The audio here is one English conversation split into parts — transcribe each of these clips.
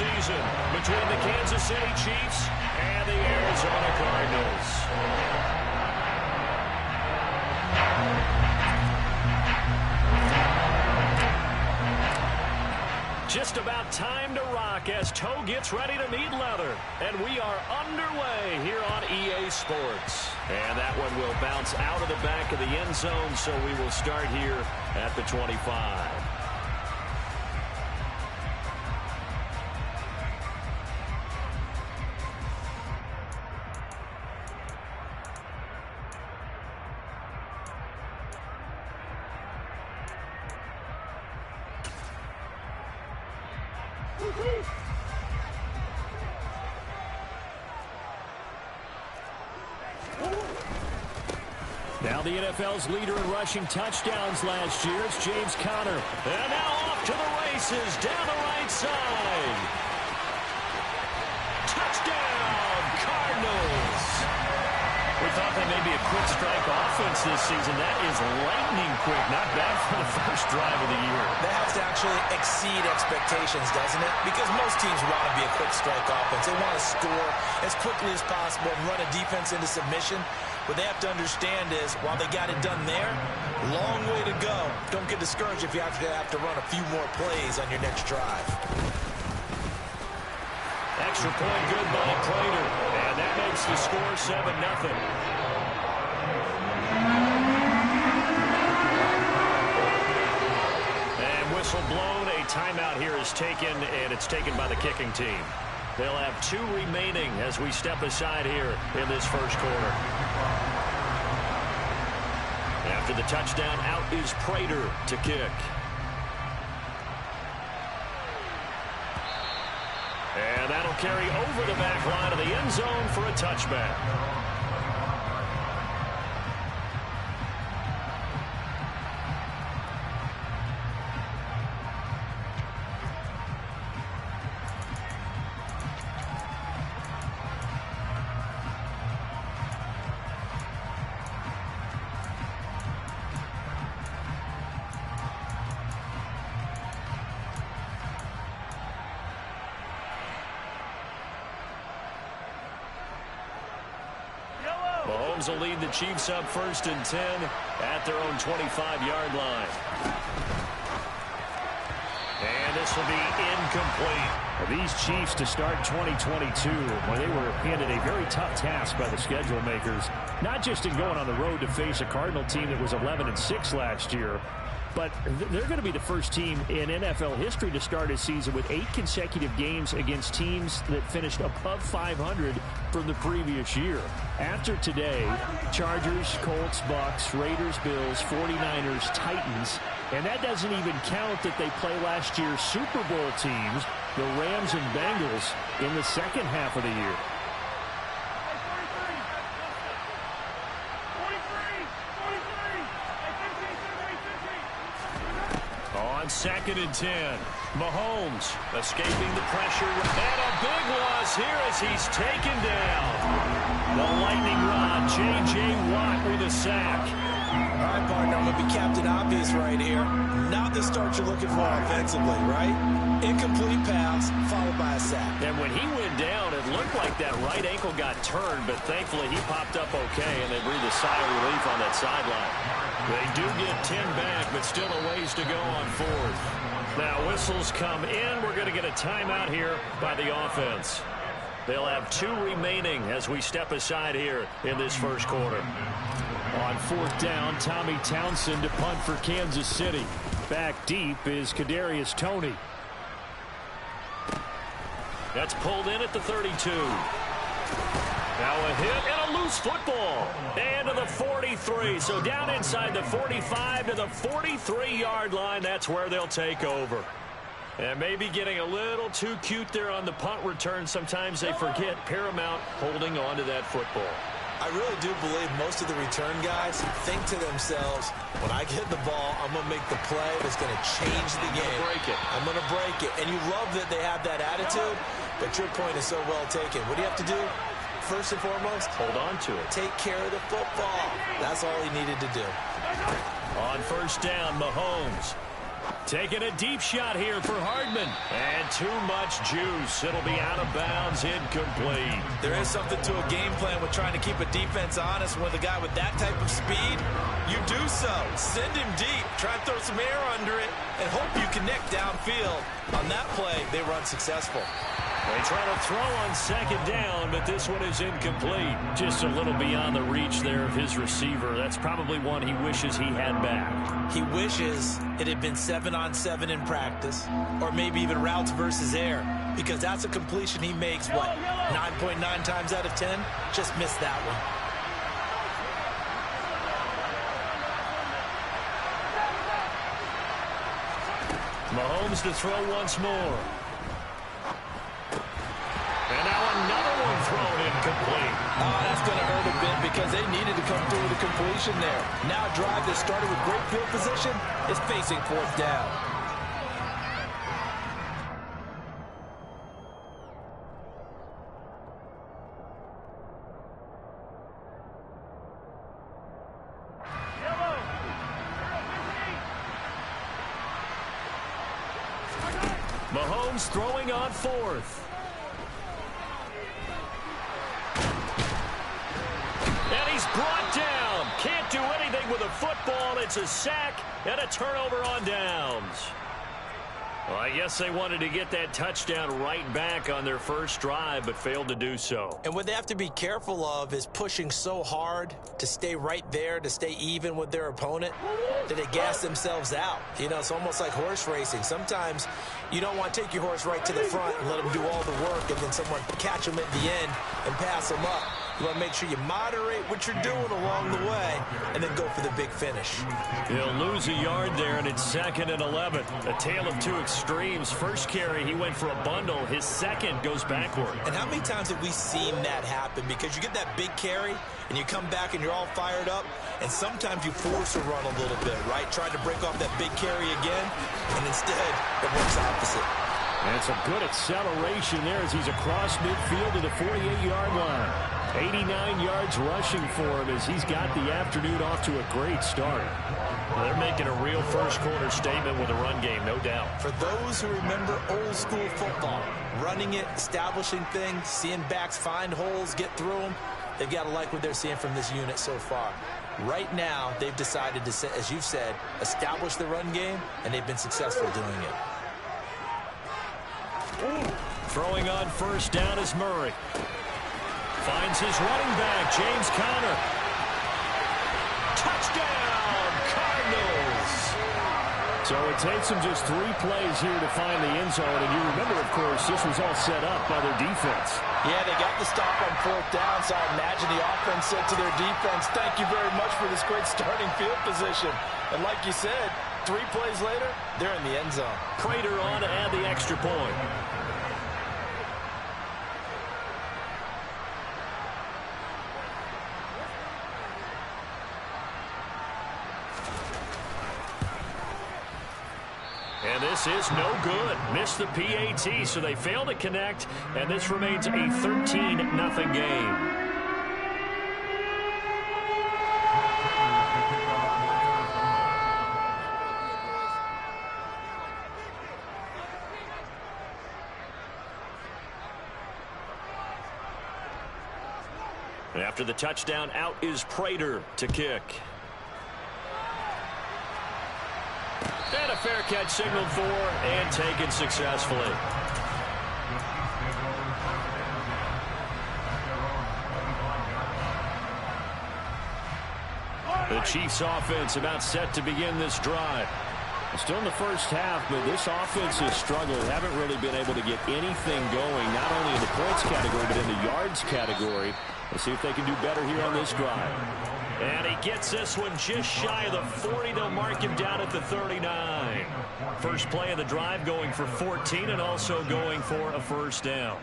season between the Kansas City Chiefs and the Arizona Cardinals. Just about time to rock as toe gets ready to meet leather. And we are underway here on EA Sports. And that one will bounce out of the back of the end zone, so we will start here at the 25. Now the NFL's leader in rushing touchdowns last year is James Conner. And now off to the races down the right side. Touchdown, Cardinals. We thought that may be a quick strike offense this season. That is lightning quick. Not bad for the first drive of the year. That has to actually exceed expectations, doesn't it? Because most teams want to be a quick strike offense. They want to score as quickly as possible and run a defense into submission. What they have to understand is, while they got it done there, long way to go. Don't get discouraged if you have to run a few more plays on your next drive. Extra point good by Prater. And that makes the score 7-0. And whistle blown. A timeout here is taken, and it's taken by the kicking team. They'll have 2 remaining as we step aside here in this first quarter. After the touchdown, out is Prater to kick. And that'll carry over the back line of the end zone for a touchback. Mahomes will lead the Chiefs up 1st and 10 at their own 25-yard line. And this will be incomplete. Well, these Chiefs to start 2022, well, they were handed a very tough task by the schedule makers, not just in going on the road to face a Cardinal team that was 11-6 last year, but they're going to be the first team in NFL history to start a season with 8 consecutive games against teams that finished above 500 from the previous year. After today, Chargers, Colts, Bucks, Raiders, Bills, 49ers, Titans, and that doesn't even count that they play last year's Super Bowl teams, the Rams and Bengals, in the second half of the year. On 2nd and 10, Mahomes escaping the pressure, and a big loss here as he's taken down. The lightning rod, J.J. Watt with a sack. All right, partner, I'm going to be Captain Obvious right here. Not the start you're looking for offensively, right? Incomplete pass, followed by a sack. And when he went down, it looked like that right ankle got turned, but thankfully he popped up okay, and they breathed a sigh of relief on that sideline. They do get 10 back, but still a ways to go on 4th. Now whistles come in. We're going to get a timeout here by the offense. They'll have 2 remaining as we step aside here in this first quarter. On 4th down, Tommy Townsend to punt for Kansas City. Back deep is Kadarius Toney. That's pulled in at the 32. Now a hit and a loose football. And to the 43. So down inside the 45 to the 43-yard line. That's where they'll take over. And maybe getting a little too cute there on the punt return. Sometimes they forget Paramount holding on to that football. I really do believe most of the return guys think to themselves, when I get the ball, I'm going to make the play that's going to change the game. I'm going to break it. And you love that they have that attitude, but your point is so well taken. What do you have to do? First and foremost, hold on to it. Take care of the football. That's all he needed to do. On 1st down, Mahomes. Taking a deep shot here for Hardman. And too much juice. It'll be out of bounds, incomplete. There is something to a game plan with trying to keep a defense honest. With a guy with that type of speed, you do so. Send him deep. Try and throw some air under it and hope you connect downfield. On that play, they were unsuccessful. They try to throw on second down, but this one is incomplete. Just a little beyond the reach there of his receiver. That's probably one he wishes he had back. He wishes it had been 7-on-7 in practice, or maybe even routes versus air, because that's a completion he makes, 9.9 times out of 10? Just missed that one. Mahomes to throw once more. And now another one thrown incomplete. Oh, that's going to hurt a bit because they needed to come through with a completion there. Now a drive that started with great field position is facing fourth down. Mahomes throwing on fourth. And he's brought down. Can't do anything with a football. It's a sack and a turnover on downs. Well, I guess they wanted to get that touchdown right back on their first drive, but failed to do so. And what they have to be careful of is pushing so hard to stay right there, to stay even with their opponent, that they gas themselves out. You know, it's almost like horse racing. Sometimes you don't want to take your horse right to the front and let them do all the work, and then someone catch them at the end and pass them up. You want to make sure you moderate what you're doing along the way and then go for the big finish. He'll lose a yard there, and it's 2nd and 11. A tale of two extremes. First carry, he went for a bundle. His second goes backward. And how many times have we seen that happen? Because you get that big carry, and you come back and you're all fired up, and sometimes you force a run a little bit, right? Trying to break off that big carry again, and instead it works opposite. And it's a good acceleration there as he's across midfield to the 48-yard line. 89 yards rushing for him as he's got the afternoon off to a great start. Well, they're making a real first-quarter statement with a run game, no doubt. For those who remember old-school football, running it, establishing things, seeing backs find holes, get through them, they've got to like what they're seeing from this unit so far. Right now, they've decided to, as you've said, establish the run game, and they've been successful doing it. Throwing on first down is Murray. Finds his running back, James Conner. Touchdown, Cardinals! So it takes them just 3 plays here to find the end zone. And you remember, of course, this was all set up by their defense. Yeah, they got the stop on fourth down, so I imagine the offense said to their defense, thank you very much for this great starting field position. And like you said, 3 plays later, they're in the end zone. Prater on to add the extra point. And this is no good. Missed the PAT, so they fail to connect, and this remains a 13-0 game. After the touchdown, out is Prater to kick. And a fair catch signaled for and taken successfully. The Chiefs offense about set to begin this drive. Still in the first half, but this offense has struggled. Haven't really been able to get anything going, not only in the points category, but in the yards category. Let's see if they can do better here on this drive. And he gets this one just shy of the 40. They'll mark him down at the 39. First play of the drive going for 14 and also going for a first down.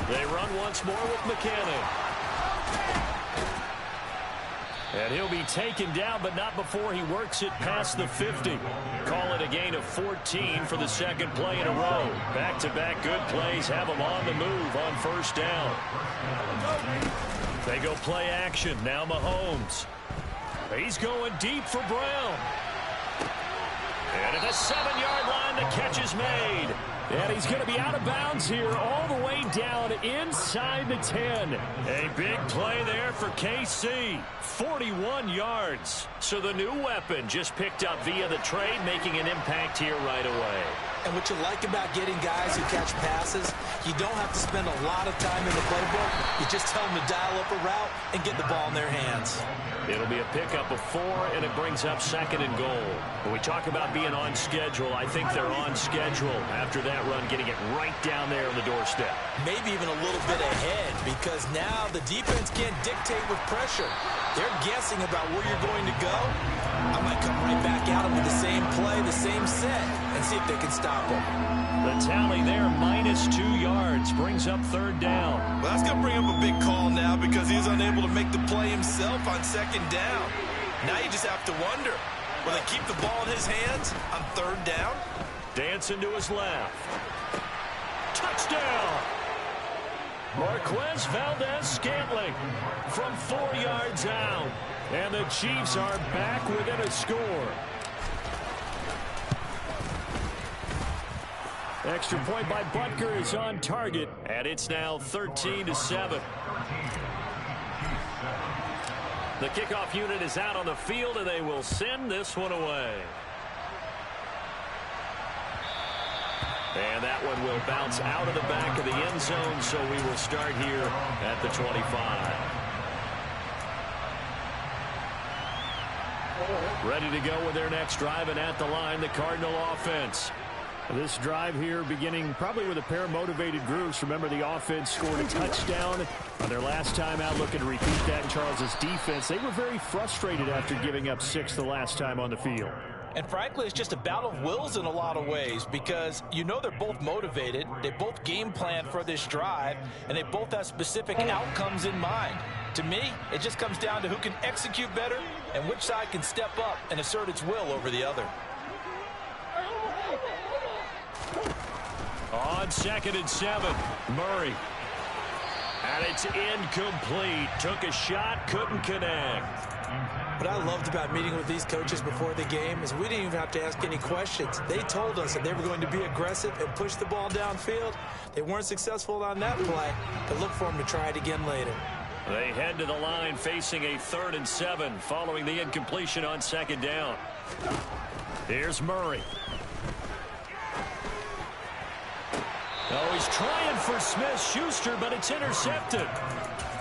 They run once more with McKinnon. And he'll be taken down, but not before he works it past the 50. Call it a gain of 14 for the second play in a row. Back-to-back good plays have him on the move on first down. They go play action. Now Mahomes. He's going deep for Brown. And at the 7-yard line, the catch is made. And he's going to be out of bounds here all the way down inside the 10. A big play there for KC. 41 yards. So the new weapon just picked up via the trade, making an impact here right away. And what you like about getting guys who catch passes, you don't have to spend a lot of time in the playbook. You just tell them to dial up a route and get the ball in their hands. It'll be a pickup of 4, and it brings up 2nd and goal. When we talk about being on schedule, I think they're on schedule after that run, getting it right down there on the doorstep. Maybe even a little bit ahead, because now the defense can't dictate with pressure. They're guessing about where you're going to go. I might come right back at them with the same play, the same set, and see if they can stop them. The tally there, -2 yards, brings up 3rd down. Well, that's going to bring up a big call now because he's unable to make the play himself on 2nd down. Now you just have to wonder, will they keep the ball in his hands on 3rd down? Dancing to his left. Touchdown! Marquez Valdez-Scantling from 4 yards out. And the Chiefs are back within a score. Extra point by Butker is on target. And it's now 13-7. The kickoff unit is out on the field, and they will send this one away. And that one will bounce out of the back of the end zone, so we will start here at the 25. Ready to go with their next drive, and at the line, the Cardinal offense. This drive here beginning probably with a pair of motivated groups. Remember, the offense scored a touchdown on their last time out, looking to repeat that in Charles's defense. They were very frustrated after giving up 6 the last time on the field. And frankly, it's just a battle of wills in a lot of ways because you know they're both motivated. They both game plan for this drive, and they both have specific outcomes in mind. To me, it just comes down to who can execute better and which side can step up and assert its will over the other. On 2nd and 7, Murray. And it's incomplete. Took a shot, couldn't connect. What I loved about meeting with these coaches before the game is we didn't even have to ask any questions. They told us that they were going to be aggressive and push the ball downfield. They weren't successful on that play, but look for them to try it again later. They head to the line facing a 3rd and 7 following the incompletion on 2nd down. Here's Murray. Oh, he's trying for Smith-Schuster, but it's intercepted.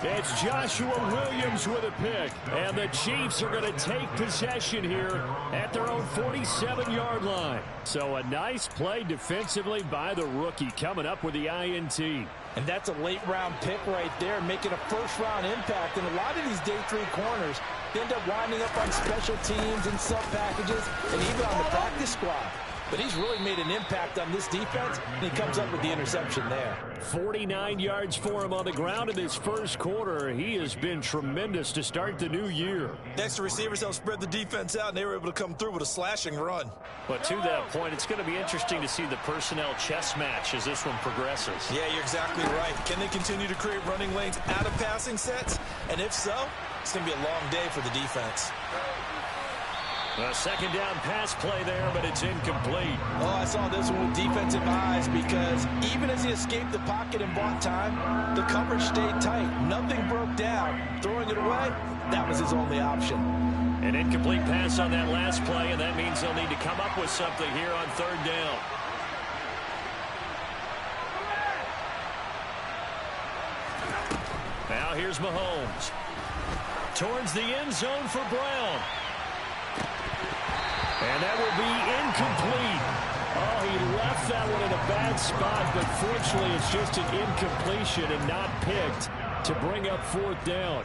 It's Joshua Williams with a pick. And the Chiefs are going to take possession here at their own 47-yard line. So a nice play defensively by the rookie coming up with the INT. And that's a late-round pick right there, making a first-round impact. And a lot of these day 3 corners end up winding up on special teams and sub-packages and even on the practice squad. But he's really made an impact on this defense, and he comes up with the interception there. 49 yards for him on the ground in this first quarter. He has been tremendous to start the new year. Next, the receivers helped spread the defense out, and they were able to come through with a slashing run. But to that point, it's going to be interesting to see the personnel chess match as this one progresses. Yeah, you're exactly right. Can they continue to create running lanes out of passing sets? And if so, it's going to be a long day for the defense. A 2nd down pass play there, but it's incomplete. Oh, I saw this one with defensive eyes because even as he escaped the pocket and bought time, the coverage stayed tight. Nothing broke down. Throwing it away, that was his only option. An incomplete pass on that last play, and that means they'll need to come up with something here on 3rd down. Now here's Mahomes. Towards the end zone for Brown. And that will be incomplete. Oh, he left that one in a bad spot, but fortunately it's just an incompletion and not picked to bring up 4th down.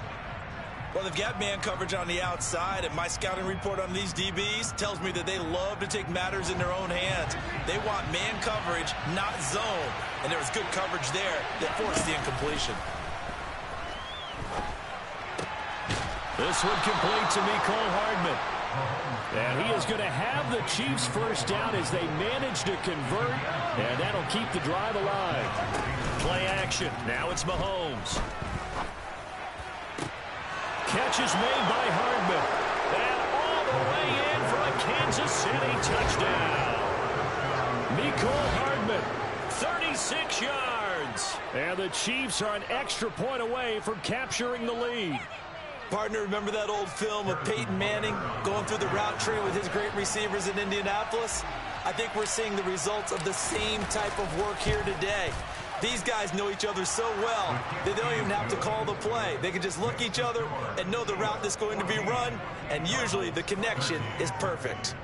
Well, they've got man coverage on the outside, and my scouting report on these DBs tells me that they love to take matters in their own hands. They want man coverage, not zone. And there was good coverage there that forced the incompletion. This one complete to Mecole Hardman. And he is going to have the Chiefs first down as they manage to convert, and that'll keep the drive alive. Play action. Now it's Mahomes. Catch is made by Hardman. And all the way in for a Kansas City touchdown. Mecole Hardman, 36 yards. And the Chiefs are an extra point away from capturing the lead. Partner, remember that old film of Peyton Manning going through the route tree with his great receivers in Indianapolis? I think we're seeing the results of the same type of work here today. These guys know each other so well that they don't even have to call the play. They can just look each other and know the route that's going to be run, and usually the connection is perfect.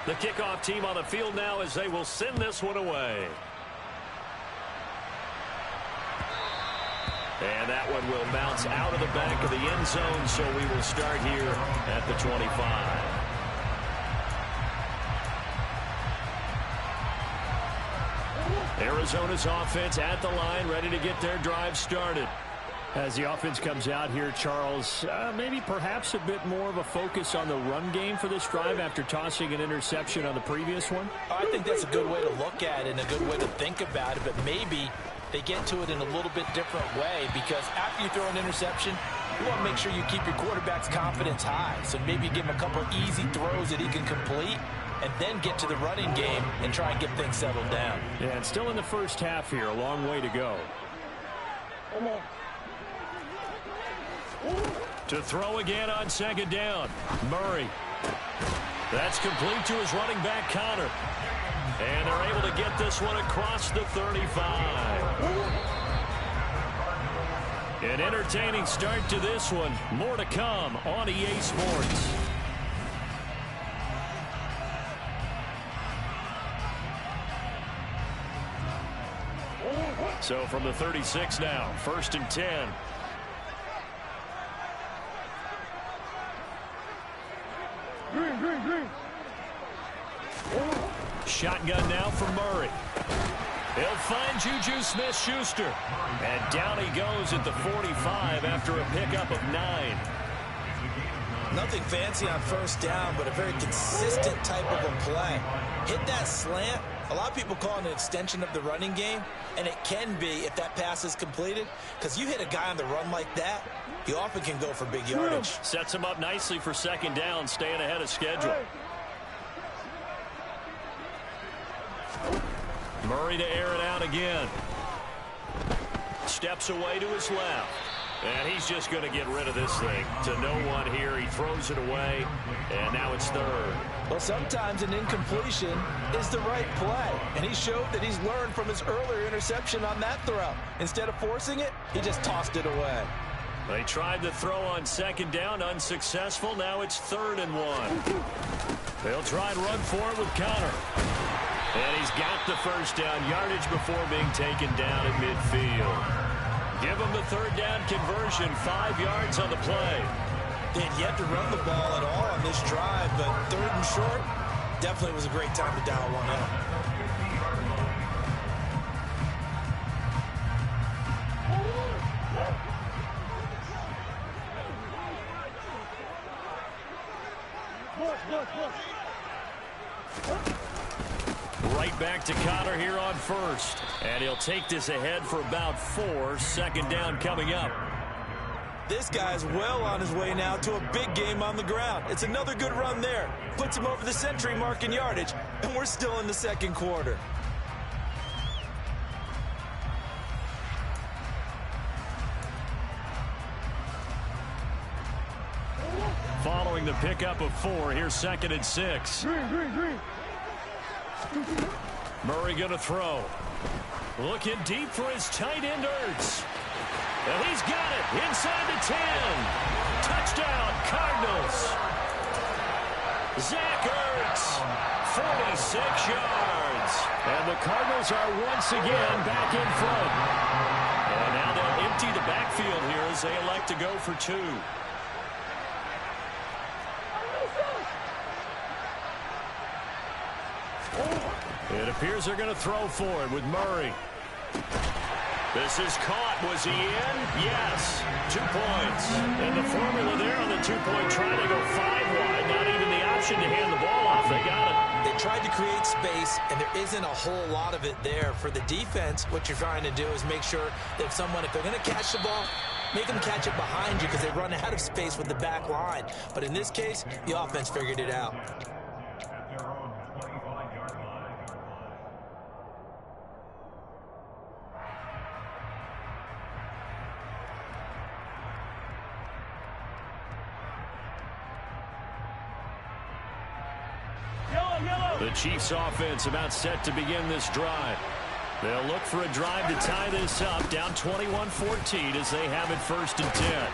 The kickoff team on the field now as they will send this one away. And that one will bounce out of the back of the end zone, so we will start here at the 25. Arizona's offense at the line, ready to get their drive started. As the offense comes out here, Charles, maybe perhaps a bit more of a focus on the run game for this drive after tossing an interception on the previous one? I think that's a good way to look at it and a good way to think about it, but maybe they get to it in a little bit different way, because after you throw an interception, you want to make sure you keep your quarterback's confidence high. So maybe give him a couple easy throws that he can complete and then get to the running game and try and get things settled down. Yeah, and still in the first half here, a long way to go. To throw again on second down. Murray. That's complete to his running back, Connor. And they're able to get this one across the 35. An entertaining start to this one. More to come on EA Sports. So from the 36 now, 1st and 10. Shotgun now for Murray. He'll find Juju Smith-Schuster. And down he goes at the 45 after a pickup of 9. Nothing fancy on first down, but a very consistent type of a play. Hit that slant. A lot of people call it an extension of the running game, and it can be if that pass is completed, because you hit a guy on the run like that, you often can go for big yardage. Sets him up nicely for second down, staying ahead of schedule. Murray to air it out again. Steps away to his left. And he's just going to get rid of this thing. To no one here. He throws it away. And now it's 3rd. Well, sometimes an incompletion is the right play. And he showed that he's learned from his earlier interception on that throw. Instead of forcing it, he just tossed it away. They tried to throw on second down. Unsuccessful. Now it's 3rd and 1. They'll try and run for it with Connor. And he's got the first down yardage before being taken down at midfield. Give him the 3rd down conversion, 5 yards on the play. They had yet to run the ball at all on this drive, but 3rd and short definitely was a great time to dial one up. Right back to Connor here on 1st. And he'll take this ahead for about 4. 2nd down coming up. This guy's well on his way now to a big game on the ground. It's another good run there. Puts him over the century mark in yardage, and we're still in the 2nd quarter. Following the pickup of 4, here's 2nd and 6. Murray going to throw. Looking deep for his tight end, Ertz. And he's got it inside the 10. Touchdown, Cardinals. Zach Ertz, 46 yards. And the Cardinals are once again back in front. And now they'll empty the backfield here as they elect to go for 2. It appears they're going to throw for it with Murray. This is caught. Was he in? Yes. 2 points. And the formula there on the two-point try to go 5 wide. Not even the option to hand the ball off. They got it. They tried to create space, and there isn't a whole lot of it there. For the defense, what you're trying to do is make sure that if they're going to catch the ball, make them catch it behind you because they run out of space with the back line. But in this case, the offense figured it out. The Chiefs offense about set to begin this drive. They'll look for a drive to tie this up, down 21-14 as they have it 1st and 10.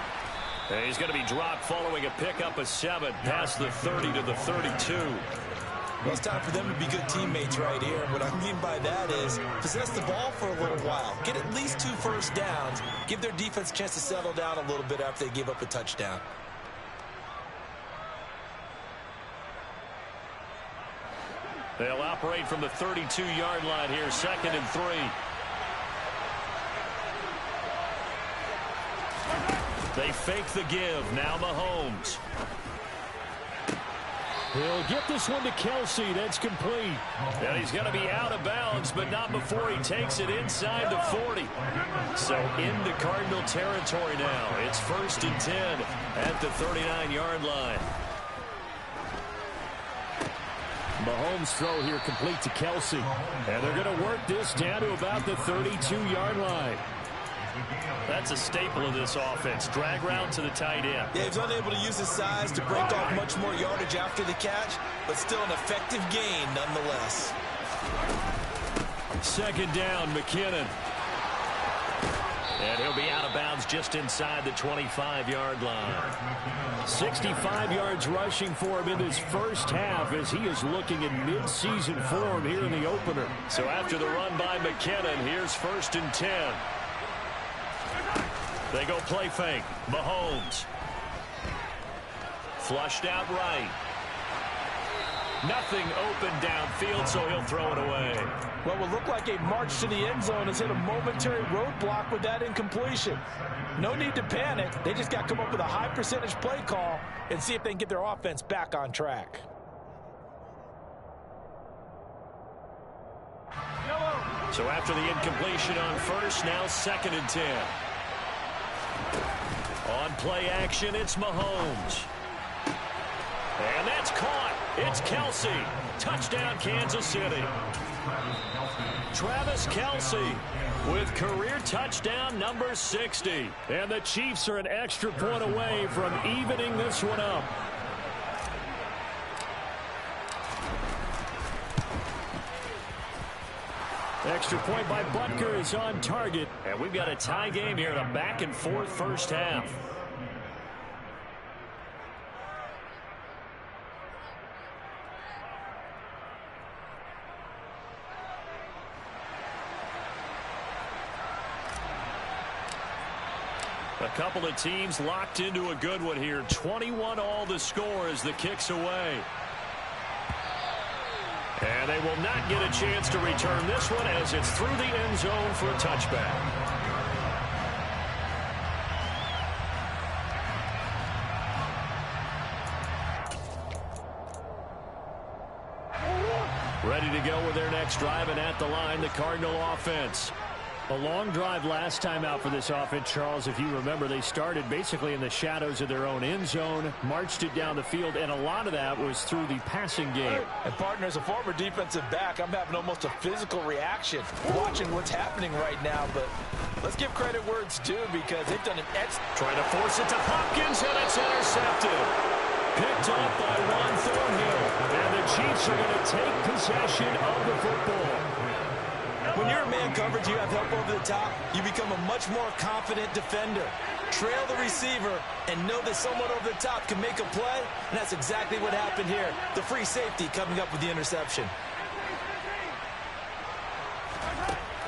And he's going to be dropped following a pickup of 7 past the 30 to the 32. Well, it's time for them to be good teammates right here. What I mean by that is possess the ball for a little while. Get at least 2 first downs. Give their defense a chance to settle down a little bit after they give up a touchdown. They'll operate from the 32-yard line here, 2nd and 3. They fake the give. Now Mahomes. He'll get this one to Kelsey. That's complete. And he's going to be out of bounds, but not before he takes it inside the 40. So into Cardinal territory now. It's 1st and 10 at the 39-yard line. Mahomes' throw here complete to Kelsey. And they're going to work this down to about the 32-yard line. That's a staple of this offense. Drag route to the tight end. Yeah, he's unable to use his size to break off much more yardage after the catch, but still an effective gain nonetheless. 2nd down, McKinnon. And he'll be out of bounds just inside the 25-yard line. 65 yards rushing for him in his first half as he is looking in mid-season form here in the opener. So after the run by McKinnon, here's 1st and 10. They go play fake. Mahomes. Flushed out right. Nothing open downfield, so he'll throw it away. Well, it will look like a march to the end zone has hit a momentary roadblock with that incompletion. No need to panic. They just got to come up with a high percentage play call and see if they can get their offense back on track. So after the incompletion on 1st, now 2nd and 10. On play action, it's Mahomes. And that's caught. It's Kelsey. Touchdown, Kansas City. Travis Kelsey with career touchdown number 60. And the Chiefs are an extra point away from evening this one up. Extra point by Butker is on target. And we've got a tie game here in a back-and-forth first half. A couple of teams locked into a good one here. 21 all the score as the kick's away. And they will not get a chance to return this one as it's through the end zone for a touchback. Ready to go with their next drive, and at the line, the Cardinal offense. A long drive last time out for this offense, Charles. If you remember, they started basically in the shadows of their own end zone, marched it down the field, and a lot of that was through the passing game. And, partner, as a former defensive back, I'm having almost a physical reaction watching what's happening right now. But let's give credit where it's due because they've done an excellent. Trying to force it to Hopkins, and it's intercepted. Picked up by Juan Thornhill. And the Chiefs are going to take possession of the football. When you're in man coverage, you have help over the top, you become a much more confident defender. Trail the receiver and know that someone over the top can make a play, and that's exactly what happened here. The free safety coming up with the interception.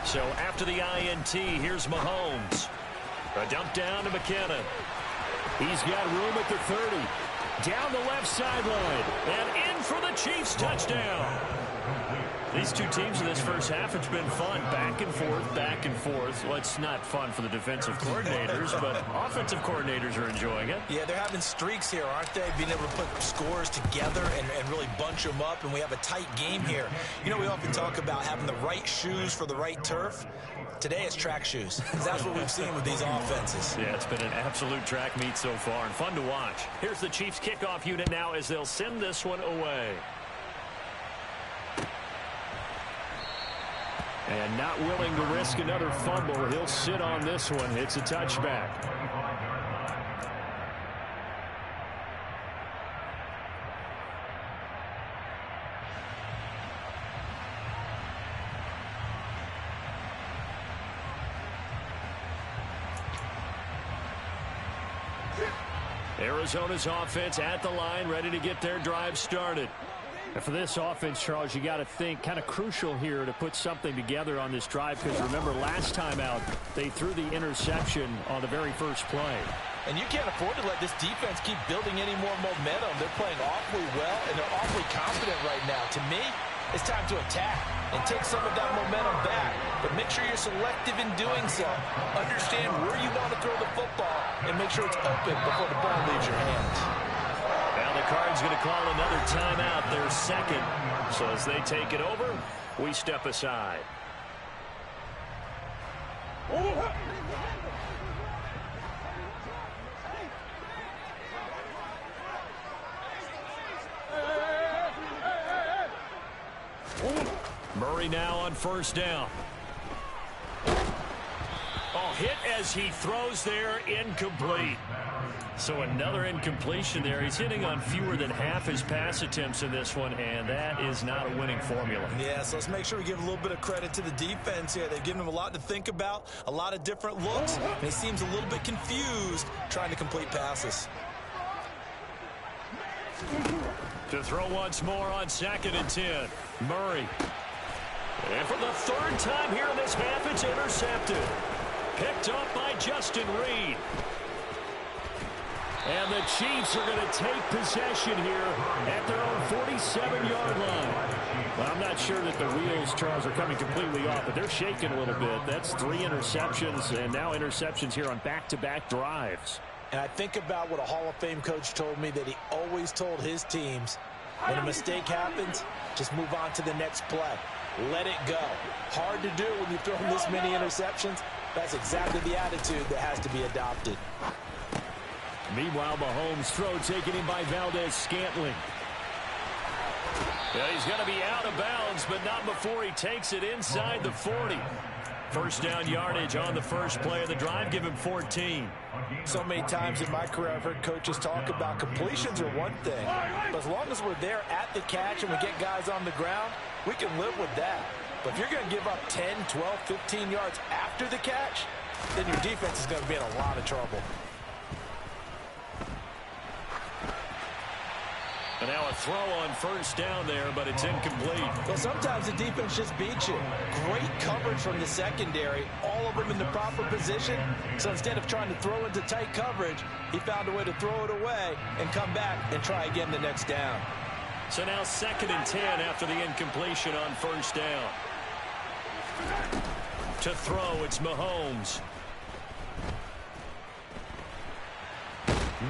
So after the INT, here's Mahomes. A dump down to McKinnon. He's got room at the 30. Down the left sideline. And in for the Chiefs touchdown. These two teams in this first half, it's been fun. Back and forth, back and forth. Well, it's not fun for the defensive coordinators, but offensive coordinators are enjoying it. Yeah, they're having streaks here, aren't they? Being able to put scores together and really bunch them up, and we have a tight game here. You know, we often talk about having the right shoes for the right turf. Today it's track shoes. That's what we've seen with these offenses. Yeah, it's been an absolute track meet so far and fun to watch. Here's the Chiefs kickoff unit now as they'll send this one away. And not willing to risk another fumble. He'll sit on this one. It's a touchback. Arizona's offense at the line, ready to get their drive started. And for this offense, Charles, you got to think kind of crucial here to put something together on this drive, because remember last time out they threw the interception on the very first play. And you can't afford to let this defense keep building any more momentum. They're playing awfully well, and they're awfully confident right now. To me, it's time to attack and take some of that momentum back. But make sure you're selective in doing so. Understand where you want to throw the football and make sure it's open before the ball leaves your hands. Now the Cards going to call another timeout, their second. So as they take it over, we step aside. Murray now on first down. Oh, hit as he throws there, incomplete. So another incompletion there. He's hitting on fewer than half his pass attempts in this one, and that is not a winning formula. Yeah, so let's make sure we give a little bit of credit to the defense here. They've given him a lot to think about, a lot of different looks, and he seems a little bit confused trying to complete passes. To throw once more on 2nd and 10. Murray. And for the third time here in this half, it's intercepted. Picked up by Justin Reed. And the Chiefs are going to take possession here at their own 47-yard line. Well, I'm not sure that the wheels, Charles, are coming completely off, but they're shaking a little bit. That's 3 interceptions, and now interceptions here on back-to-back drives. And I think about what a Hall of Fame coach told me, that he always told his teams, when a mistake happens, just move on to the next play. Let it go. Hard to do when you throw this many interceptions. That's exactly the attitude that has to be adopted. Meanwhile, Mahomes' throw taken in by Valdez-Scantling. Yeah, he's going to be out of bounds, but not before he takes it inside the 40. First down yardage on the first play of the drive. Give him 14. So many times in my career, I've heard coaches talk about completions are one thing, but as long as we're there at the catch and we get guys on the ground, we can live with that. But if you're going to give up 10, 12, 15 yards after the catch, then your defense is going to be in a lot of trouble. And now a throw on first down there, but it's incomplete. Well, sometimes the defense just beats you. Great coverage from the secondary, all of them in the proper position. So instead of trying to throw into tight coverage, he found a way to throw it away and come back and try again the next down. So now 2nd and 10 after the incompletion on first down. To throw, it's Mahomes.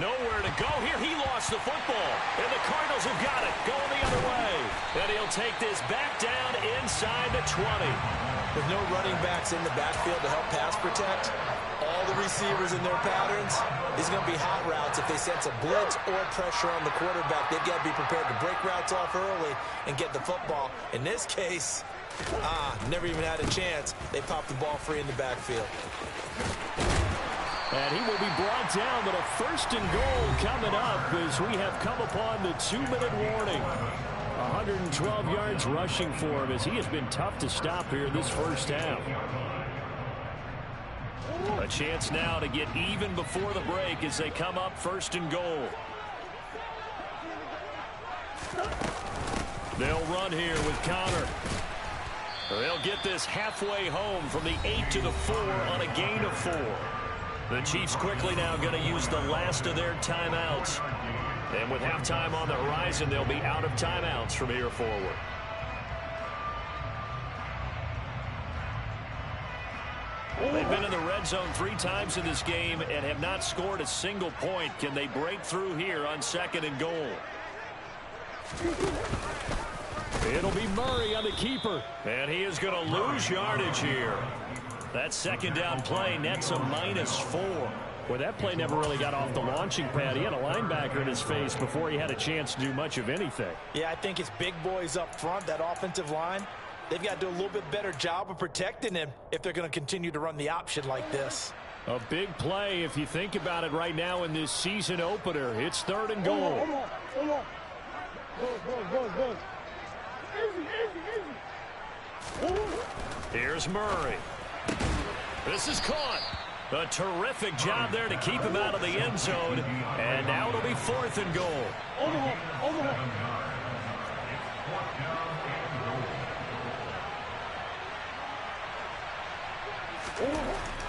Nowhere to go here. He lost the football. And the Cardinals have got it. Going the other way. And he'll take this back down inside the 20. With no running backs in the backfield to help pass protect, all the receivers in their patterns, these are going to be hot routes. If they sense a blitz or pressure on the quarterback, they've got to be prepared to break routes off early and get the football. In this case, never even had a chance. They popped the ball free in the backfield. And he will be brought down, but a 1st and goal coming up as we have come upon the 2-minute warning. 112 yards rushing for him as he has been tough to stop here this first half. A chance now to get even before the break as they come up 1st and goal. They'll run here with Connor. They'll get this halfway home from the 8 to the 4 on a gain of 4. The Chiefs quickly now going to use the last of their timeouts. And with halftime on the horizon, they'll be out of timeouts from here forward. They've been in the red zone 3 times in this game and have not scored a single point. Can they break through here on 2nd and goal? It'll be Murray on the keeper. And he is going to lose yardage here. That 2nd down play nets a -4. Well, that play never really got off the launching pad. He had a linebacker in his face before he had a chance to do much of anything. Yeah, I think it's big boys up front, that offensive line. They've got to do a little bit better job of protecting him if they're going to continue to run the option like this. A big play if you think about it right now in this season opener. It's 3rd and goal. Here's Murray. This is caught. A terrific job there to keep him out of the end zone. And now it'll be 4th and goal.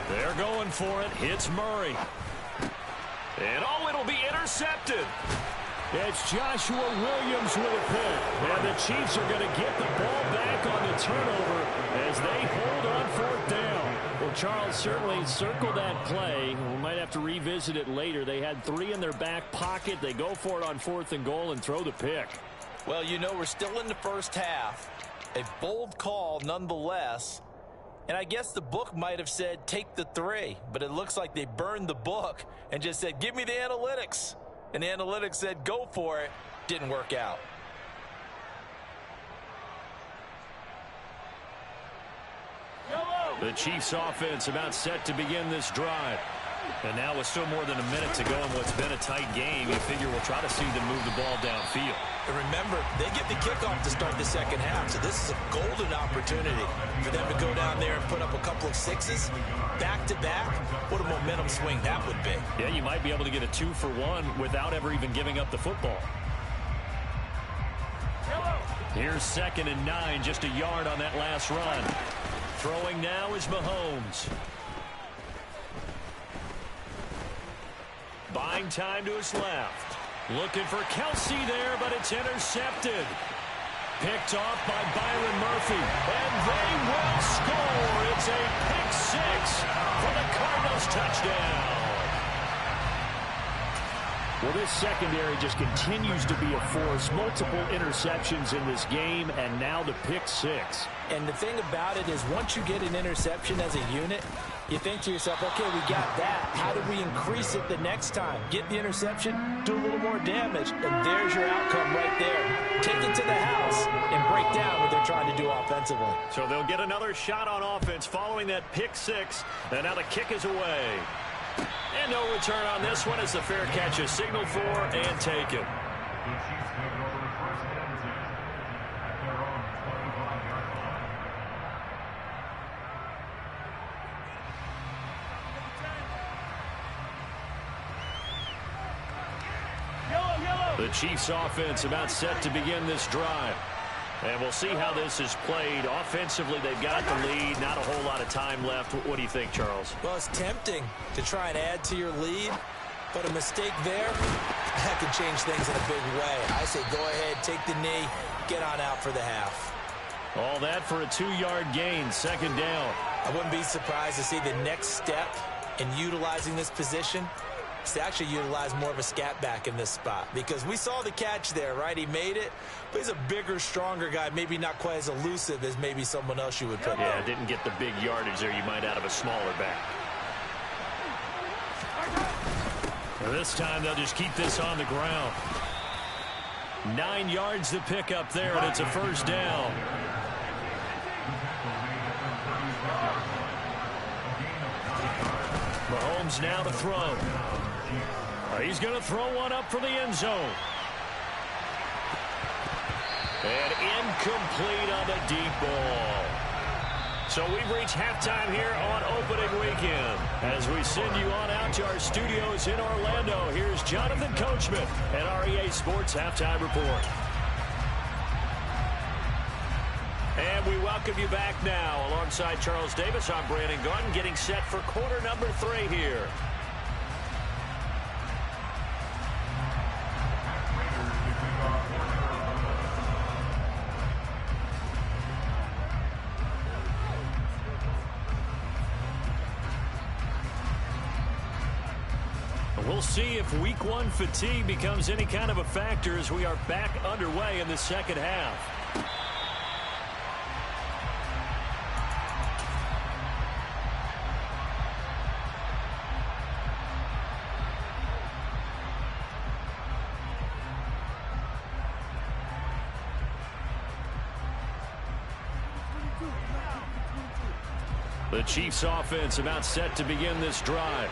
They're going for it. Hits Murray. And it'll be intercepted. It's Joshua Williams with a pick. And the Chiefs are going to get the ball back on the turnover as they hold on 4th down. Well, Charles, certainly circle that play. We might have to revisit it later. They had 3 in their back pocket. They go for it on 4th and goal and throw the pick. Well, you know, we're still in the first half. A bold call nonetheless. And I guess the book might have said take the 3, but it looks like they burned the book and just said give me the analytics. And the analytics said go for it. Didn't work out. The Chiefs offense about set to begin this drive. And now with still more than a minute to go in what's been a tight game, you figure we'll try to see them move the ball downfield. And remember, they get the kickoff to start the 2nd half, so this is a golden opportunity for them to go down there and put up a couple of 6s back-to-back. What a momentum swing that would be. Yeah, you might be able to get a 2-for-1 without ever even giving up the football. Here's 2nd and 9, just a yard on that last run. Throwing now is Mahomes. Buying time to his left. Looking for Kelsey there, but it's intercepted. Picked off by Byron Murphy. And they will score. It's a pick-6 for the Cardinals touchdown. Well, this secondary just continues to be a force. Multiple interceptions in this game, and now the pick-6. And the thing about it is once you get an interception as a unit, you think to yourself, okay, we got that. How do we increase it the next time? Get the interception, do a little more damage, and there's your outcome right there. Take it to the house and break down what they're trying to do offensively. So they'll get another shot on offense following that pick-6, and now the kick is away. And no return on this one as the fair catch is signaled for and taken. The Chiefs offense about set to begin this drive. And we'll see how this is played. Offensively, they've got the lead. Not a whole lot of time left. What do you think, Charles? Well, it's tempting to try and add to your lead, but a mistake there, that could change things in a big way. I say go ahead, take the knee, get on out for the half. All that for a 2-yard gain, 2nd down. I wouldn't be surprised to see the next step in utilizing this position is to actually utilize more of a scat back in this spot, because we saw the catch there, right? He made it, but he's a bigger, stronger guy, maybe not quite as elusive as maybe someone else you would put. Yeah, didn't get the big yardage there you might out of a smaller back. This time they'll just keep this on the ground. 9 yards to pick up there, and it's a 1st down. Mahomes now to throw. He's going to throw one up for the end zone. And incomplete on the deep ball. So we've reached halftime here on opening weekend. As we send you on out to our studios in Orlando, here's Jonathan Coachman at REA Sports Halftime Report. And we welcome you back now. Alongside Charles Davis, I'm Brandon Gaudin, getting set for quarter number 3 here. see if week one fatigue becomes any kind of a factor as we are back underway in the second half. The Chiefs offense about set to begin this drive.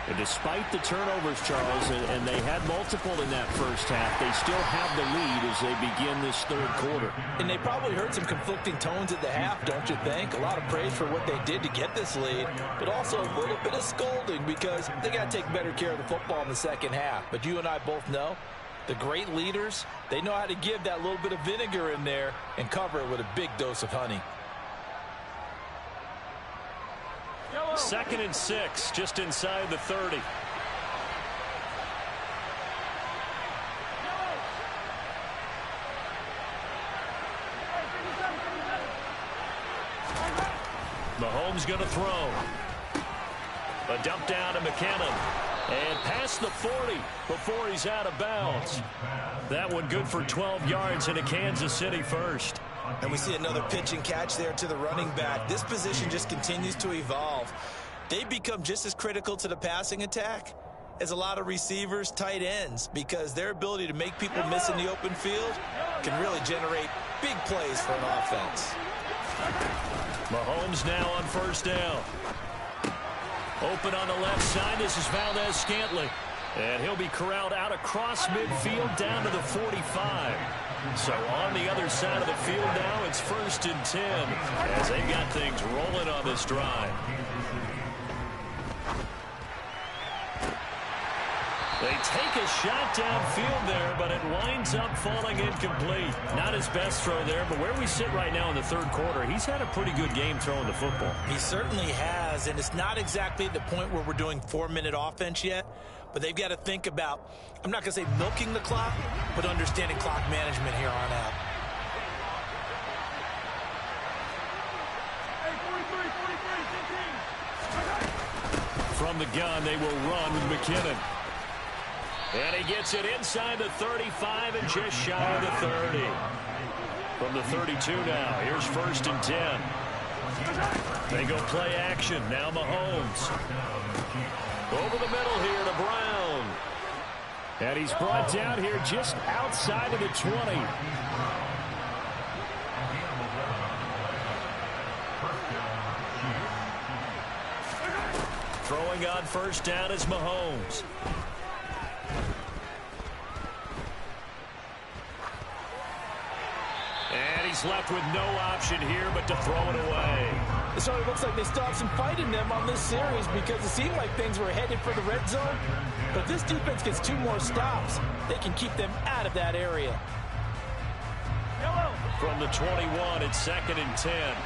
And despite the turnovers, Charles, and they had multiple in that first half, they still have the lead as they begin this third quarter. And they probably heard some conflicting tones at the half, don't you think? A lot of praise for what they did to get this lead, but also a little bit of scolding because they got to take better care of the football in the second half. But you and I both know the great leaders, they know how to give that little bit of vinegar in there and cover it with a big dose of honey. 2nd and 6, just inside the 30. Mahomes going to throw. A dump down to McKinnon. And past the 40 before he's out of bounds. That one good for 12 yards into Kansas City first. And we see another pitch and catch there to the running back. This position just continues to evolve. They become just as critical to the passing attack as a lot of receivers, tight ends, because their ability to make people miss in the open field can really generate big plays for an offense. Mahomes now on first down. Open on the left side. This is Valdez-Scantling. And he'll be corralled out across midfield down to the 45. So on the other side of the field now, it's 1st and 10 as they've got things rolling on this drive. They take a shot downfield there, but it winds up falling incomplete. Not his best throw there, but where we sit right now in the third quarter, he's had a pretty good game throwing the football. He certainly has, and it's not exactly at the point where we're doing 4-minute offense yet, but they've got to think about, I'm not going to say milking the clock, but understanding clock management here on out. From the gun, they will run with McKinnon. And he gets it inside the 35 and just shy of the 30. From the 32 now, here's 1st and 10. They go play action. Now Mahomes. Over the middle here to Brown. And he's brought down here just outside of the 20. Throwing on first down is Mahomes. And he's left with no option here but to throw it away. So it looks like they still have some fight in them on this series because it seemed like things were headed for the red zone. But if this defense gets 2 more stops, they can keep them out of that area. From the 21, it's 2nd and 10.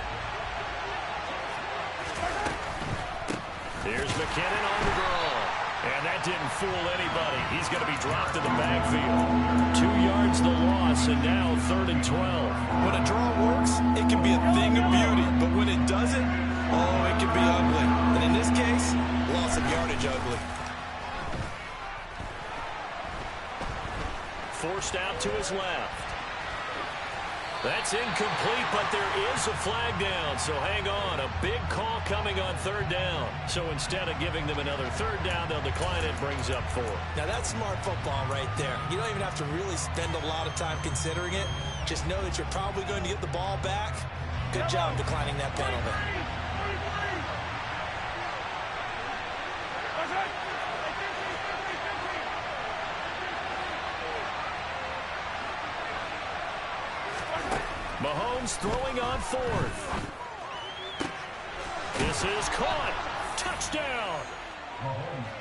Here's McKinnon on the draw. And that didn't fool anybody. He's going to be dropped in the backfield. 2 yards the loss, and now 3rd and 12. When a draw works, it can be a thing of beauty. But when it doesn't, oh, it can be ugly. And in this case, loss of yardage ugly. Forced out to his left. That's incomplete, but there is a flag down, so hang on. A big call coming on 3rd down. So instead of giving them another 3rd down, they'll decline it, brings up 4. Now that's smart football right there. You don't even have to really spend a lot of time considering it. Just know that you're probably going to get the ball back. Good job declining that penalty. Mahomes throwing on 4th. This is caught. Touchdown.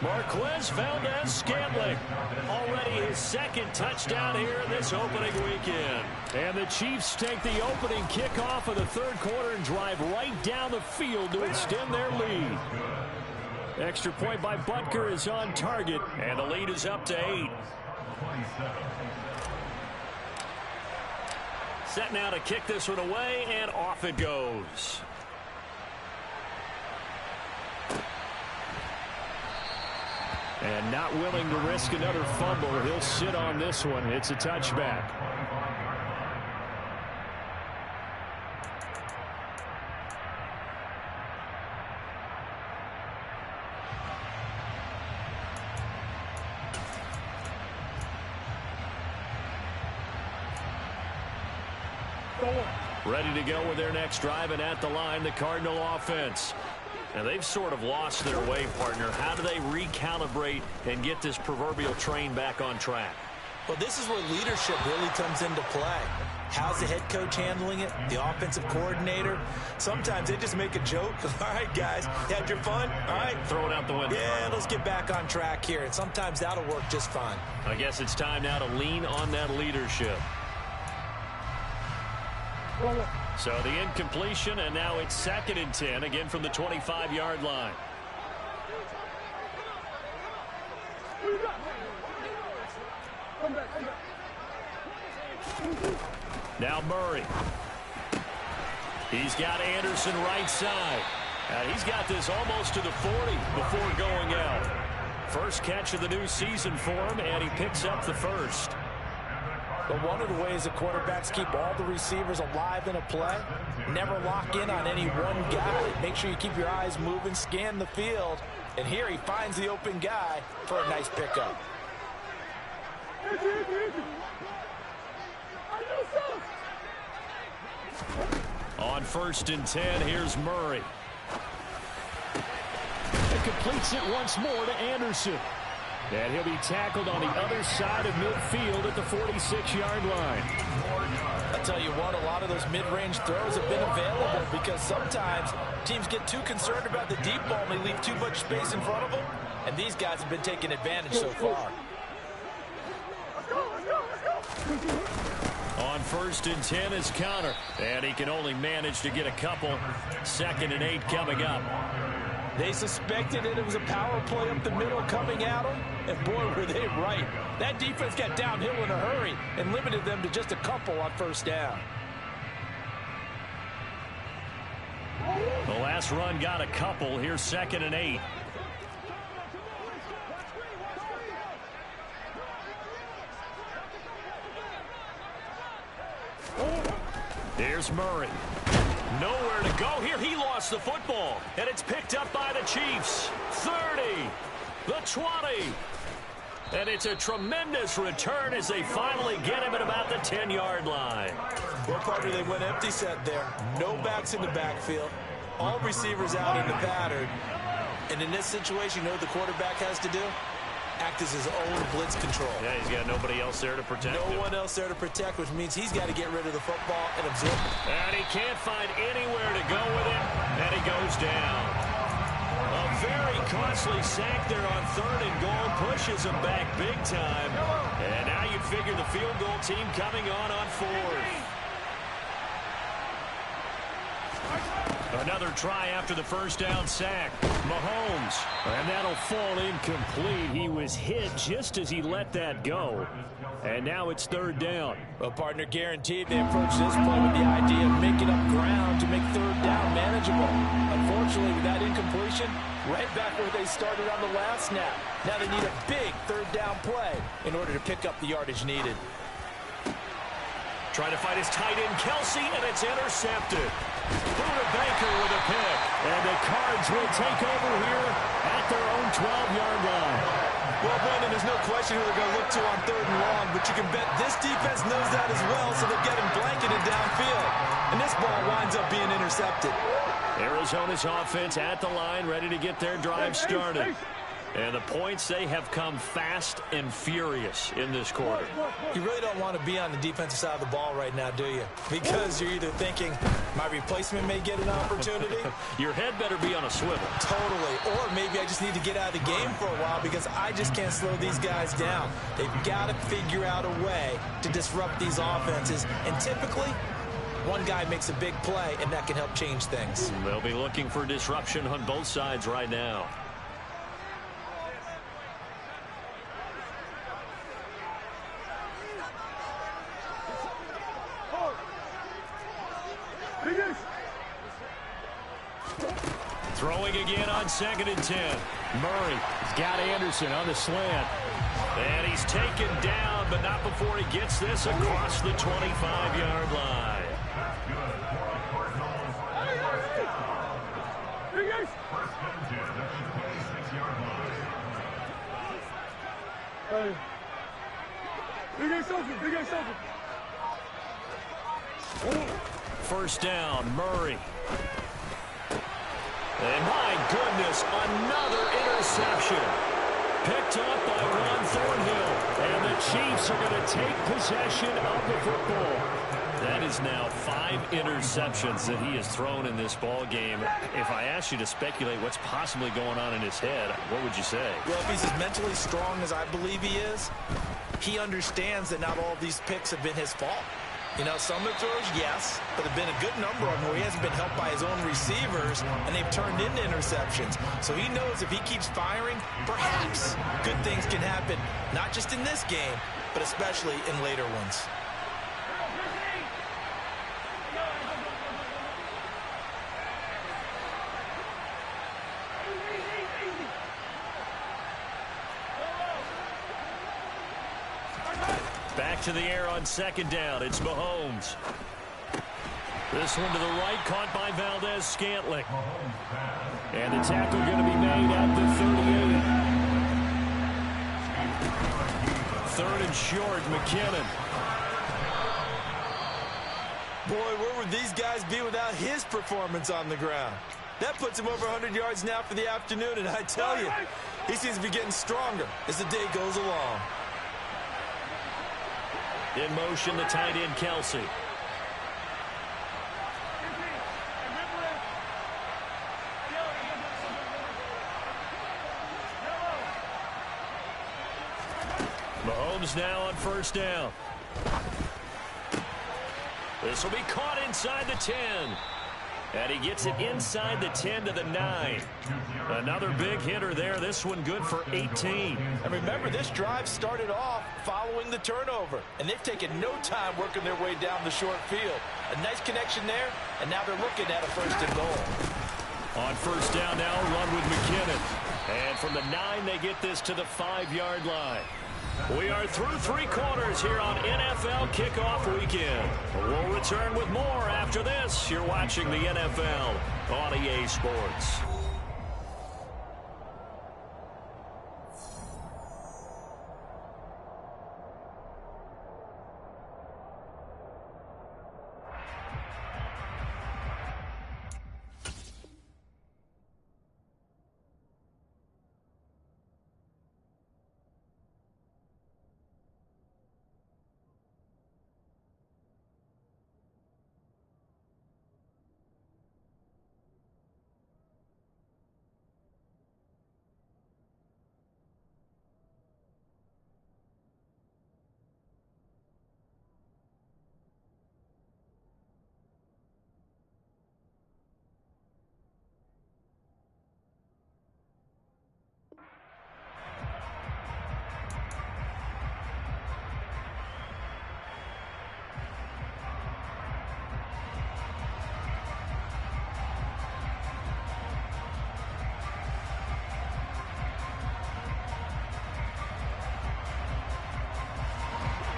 Marquez Valdez-Scantling. Already his 2nd touchdown here in this opening weekend. And the Chiefs take the opening kickoff of the 3rd quarter and drive right down the field to extend their lead. Extra point by Butker is on target, and the lead is up to 8. Set now to kick this one away, and off it goes. And not willing to risk another fumble. He'll sit on this one. It's a touchback. Ready to go with their next drive, and at the line, the Cardinal offense. And they've sort of lost their way, partner. How do they recalibrate and get this proverbial train back on track? Well, this is where leadership really comes into play. How's the head coach handling it? The offensive coordinator? Sometimes they just make a joke. All right, guys, you had your fun? All right. Throw it out the window. Yeah, let's get back on track here. And sometimes that'll work just fine. I guess it's time now to lean on that leadership. So the incompletion, and now it's 2nd and 10, again from the 25-yard line. Now Murray. He's got Anderson right side. He's got this almost to the 40 before going out. First catch of the new season for him, and he picks up the first. But one of the ways the quarterbacks keep all the receivers alive in a play, never lock in on any one guy. Make sure you keep your eyes moving, scan the field. And here he finds the open guy for a nice pickup. On 1st and 10, here's Murray. And completes it once more to Anderson. And he'll be tackled on the other side of midfield at the 46-yard line. I'll tell you what, a lot of those mid-range throws have been available because sometimes teams get too concerned about the deep ball and they leave too much space in front of them. And these guys have been taking advantage so far. On 1st and 10 is Connor. And he can only manage to get a couple. 2nd and 8 coming up. They suspected it was a power play up the middle coming at them, and boy, were they right. That defense got downhill in a hurry and limited them to just a couple on 1st down. The last run got a couple. Here's 2nd and 8. Here's Murray. Nowhere to go here. He lost the football, and it's picked up by the Chiefs. 30, the 20. And it's a tremendous return as they finally get him at about the 10-yard line. Well, partner, they went empty set there. No backs in the backfield. All receivers out in the pattern. And in this situation, you know what the quarterback has to do? Act as his own blitz control. Yeah, he's got nobody else there to protect him. No one else there to protect, which means he's got to get rid of the football and absorb it. And he can't find anywhere to go with it, and he goes down. A very costly sack there on 3rd and goal, pushes him back big time. And now you figure the field goal team coming on 4th. Another try after the 1st down sack. Mahomes. And that'll fall incomplete. He was hit just as he let that go. And now it's 3rd down. Well, partner, guaranteed they approach this play with the idea of making up ground to make 3rd down manageable. Unfortunately, with that incompletion, right back where they started on the last snap. Now they need a big 3rd down play in order to pick up the yardage needed. Trying to find his tight end, Kelsey, and it's intercepted. Buda Baker with a pick. And the Cards will take over here at their own 12-yard line. Well, Brandon, there's no question who they're going to look to on 3rd and long, but you can bet this defense knows that as well, so they're getting blanketed downfield. And this ball winds up being intercepted. Arizona's offense at the line, ready to get their drive started. And the points, they have come fast and furious in this quarter. You really don't want to be on the defensive side of the ball right now, do you? Because you're either thinking, my replacement may get an opportunity. Your head better be on a swivel. Totally. Or maybe I just need to get out of the game for a while because I just can't slow these guys down. They've got to figure out a way to disrupt these offenses. And typically, one guy makes a big play, and that can help change things. They'll be looking for disruption on both sides right now. Throwing again on 2nd and 10. Murray's got Anderson on the slant. And he's taken down, but not before he gets this across the 25-yard line. First down, Murray. And my goodness, another interception. Picked up by Ron Thornhill. And the Chiefs are going to take possession of the football. That is now 5 interceptions that he has thrown in this ball game. If I asked you to speculate what's possibly going on in his head, what would you say? Well, if he's as mentally strong as I believe he is, he understands that not all of these picks have been his fault. You know, some of the throws, yes, but there have been a good number of them where he hasn't been helped by his own receivers, and they've turned into interceptions. So he knows if he keeps firing, perhaps good things can happen, not just in this game, but especially in later ones. Back to the air on 2nd down. It's Mahomes. This one to the right, caught by Valdez-Scantling. And the tackle going to be made at the 38. 3rd and short, McKinnon. Boy, where would these guys be without his performance on the ground? That puts him over 100 yards now for the afternoon, and I tell you, he seems to be getting stronger as the day goes along. In motion, the tight end, Kelsey. Mahomes now on 1st down. This will be caught inside the 10. And he gets it inside the 10 to the 9. Another big hitter there. This one good for 18. And remember, this drive started off following the turnover. And they've taken no time working their way down the short field. A nice connection there, and now they're looking at a 1st and goal. On 1st down now, run with McKinnon. And from the 9, they get this to the 5-yard line. We are through 3 quarters here on NFL Kickoff Weekend. We'll return with more after this. You're watching the NFL on EA Sports.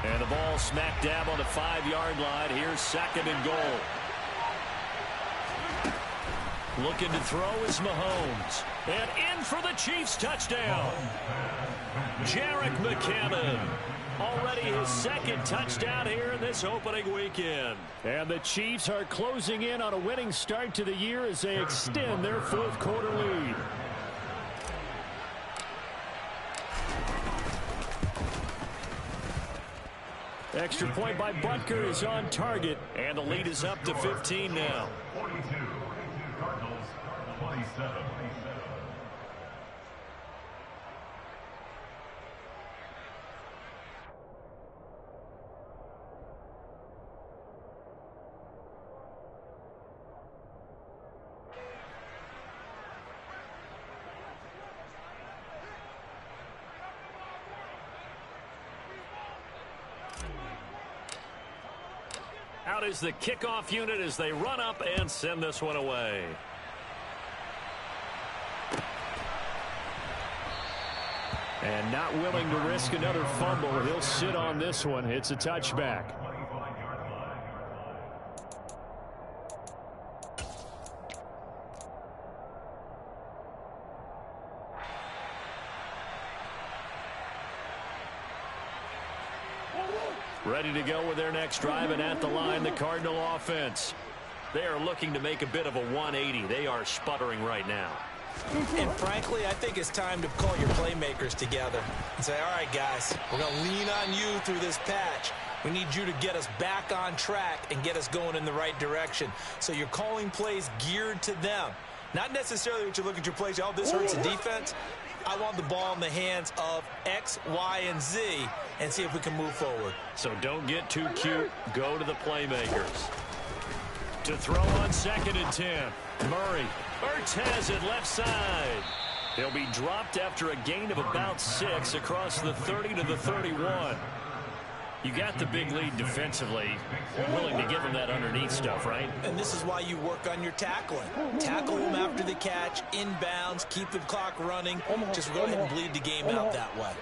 And the ball smack dab on the 5-yard line. Here's 2nd and goal. Looking to throw is Mahomes. And in for the Chiefs touchdown. Jerick McKinnon. Already his 2nd touchdown here in this opening weekend. And the Chiefs are closing in on a winning start to the year as they extend their 4th quarter lead. Extra point by Butker is on target. And the lead is up to 15 now. 42, Cardinals, 27. Out is the kickoff unit as they run up and send this one away. And not willing to risk another fumble. He'll sit on this one. It's a touchback. Ready to go with their next drive, and at the line, the Cardinal offense. They are looking to make a bit of a 180. They are sputtering right now. And frankly, I think it's time to call your playmakers together and say, all right, guys, we're going to lean on you through this patch. We need you to get us back on track and get us going in the right direction. So you're calling plays geared to them. Not necessarily that you look at your plays, oh, this hurts the defense. I want the ball in the hands of X, Y, and Z and see if we can move forward. So don't get too cute. Go to the playmakers. To throw on 2nd and 10. Murray. Ertz has it left side. He'll be dropped after a gain of about 6 across the 30 to the 31. You got the big lead defensively. Willing to give him that underneath stuff, right? And this is why you work on your tackling. Tackle them after the catch, inbounds, keep the clock running. Just go ahead and bleed the game out that way.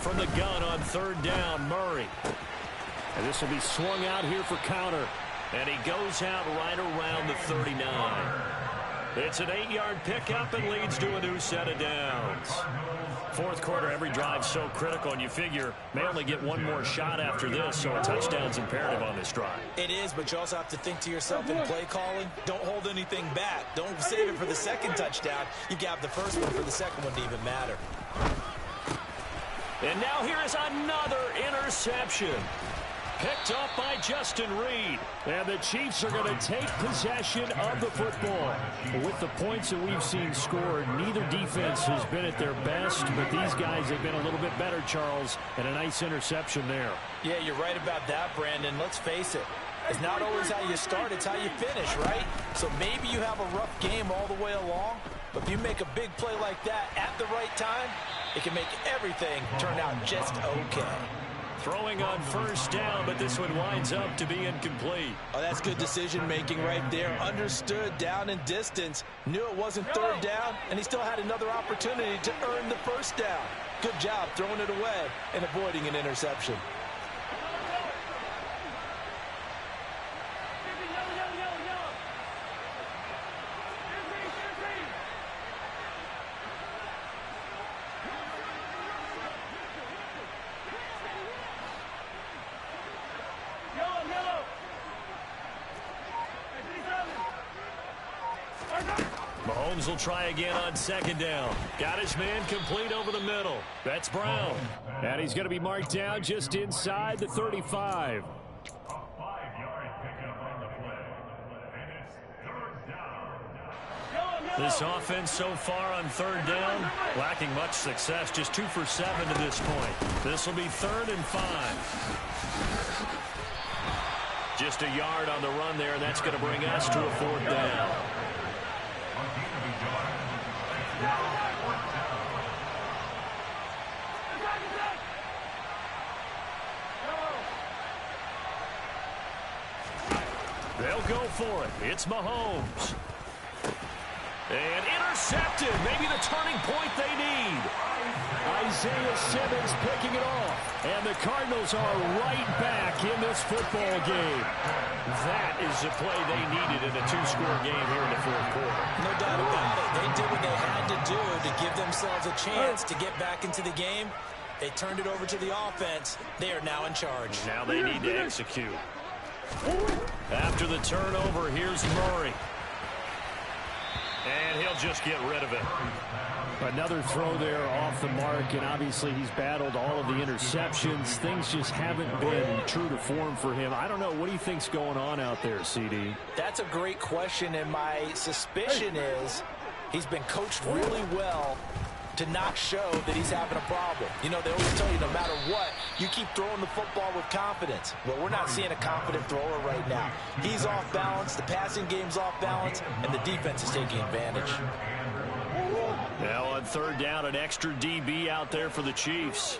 From the gun on 3rd down, Murray. And this will be swung out here for counter. And he goes out right around the 39. It's an 8-yard pickup and leads to a new set of downs. 4th quarter, every drive so critical, and you figure may only get one more shot after this, so a touchdown's imperative on this drive. It is, but you also have to think to yourself in play calling, don't hold anything back. Don't save it for the 2nd touchdown. You got the first one for the 2nd one to even matter. And now here is another interception. Picked up by Justin Reed. And the Chiefs are going to take possession of the football. With the points that we've seen scored, neither defense has been at their best, but these guys have been a little bit better, Charles, and a nice interception there. Yeah, you're right about that, Brandon. Let's face it. It's not always how you start, it's how you finish, right? So maybe you have a rough game all the way along, but if you make a big play like that at the right time, it can make everything turn out just okay. Throwing on 1st down, but this one winds up to be incomplete. Oh, that's good decision-making right there. Understood down and distance. Knew it wasn't 3rd down, and he still had another opportunity to earn the 1st down. Good job throwing it away and avoiding an interception. Mahomes will try again on 2nd down. Got his man complete over the middle. That's Brown. And he's going to be marked down just inside the 35. A 5-yard pickup on the play. And it's 3rd down. This offense so far on 3rd down, lacking much success. Just 2 for 7 to this point. This will be 3rd and 5. Just a yard on the run there, and that's going to bring us to a 4th down. They'll go for it. It's Mahomes. And intercepted. Maybe the turning point they need. Isaiah Simmons picking it off. And the Cardinals are right back in this football game. That is the play they needed in a 2-score game here in the 4th quarter. No doubt about it. They did what they had to do to give themselves a chance to get back into the game. They turned it over to the offense. They are now in charge. Now they need to execute. After the turnover, here's Murray. And he'll just get rid of it. Another throw there off the mark, and obviously he's battled all of the interceptions. Things just haven't been true to form for him. I don't know. What do you think's going on out there, CD? That's a great question, and my suspicion is he's been coached really well to not show that he's having a problem. You know, they always tell you no matter what, you keep throwing the football with confidence. Well, we're not seeing a confident thrower right now. He's off balance, the passing game's off balance, and the defense is taking advantage. Now on 3rd down, an extra DB out there for the Chiefs.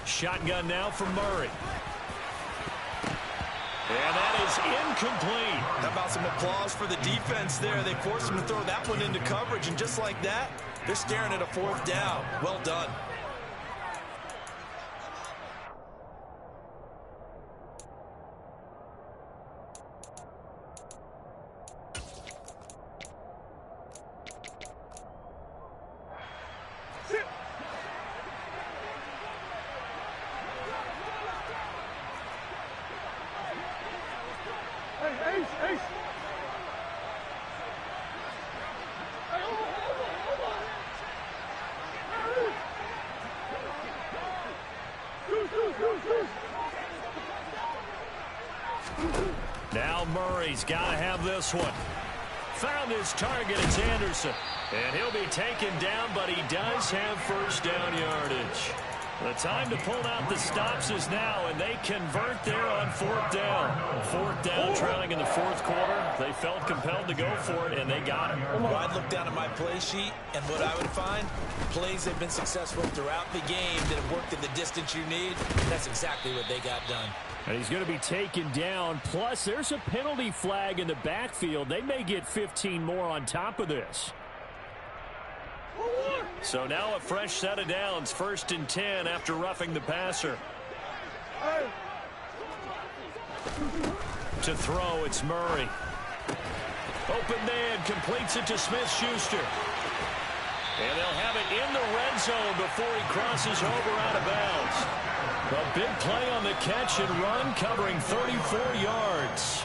Shotgun now from Murray. And that is incomplete. How about some applause for the defense there? They forced him to throw that one into coverage, and just like that, they're staring at a 4th down. Well done. Now Murray's got to have this one. Found his target. It's Anderson. And he'll be taken down, but he does have first down yardage. The time to pull out the stops is now, and they convert there on 4th down. 4th down, trailing in the 4th quarter. They felt compelled to go for it, and they got it. Well, I'd look down at my play sheet, and what I would find, plays have been successful throughout the game that have worked at the distance you need. That's exactly what they got done. And he's going to be taken down. Plus, there's a penalty flag in the backfield. They may get 15 more on top of this. So now a fresh set of downs, 1st and 10 after roughing the passer. To throw, it's Murray. Open man, completes it to Smith-Schuster. And they'll have it in the red zone before he crosses over out of bounds. A big play on the catch and run, covering 34 yards.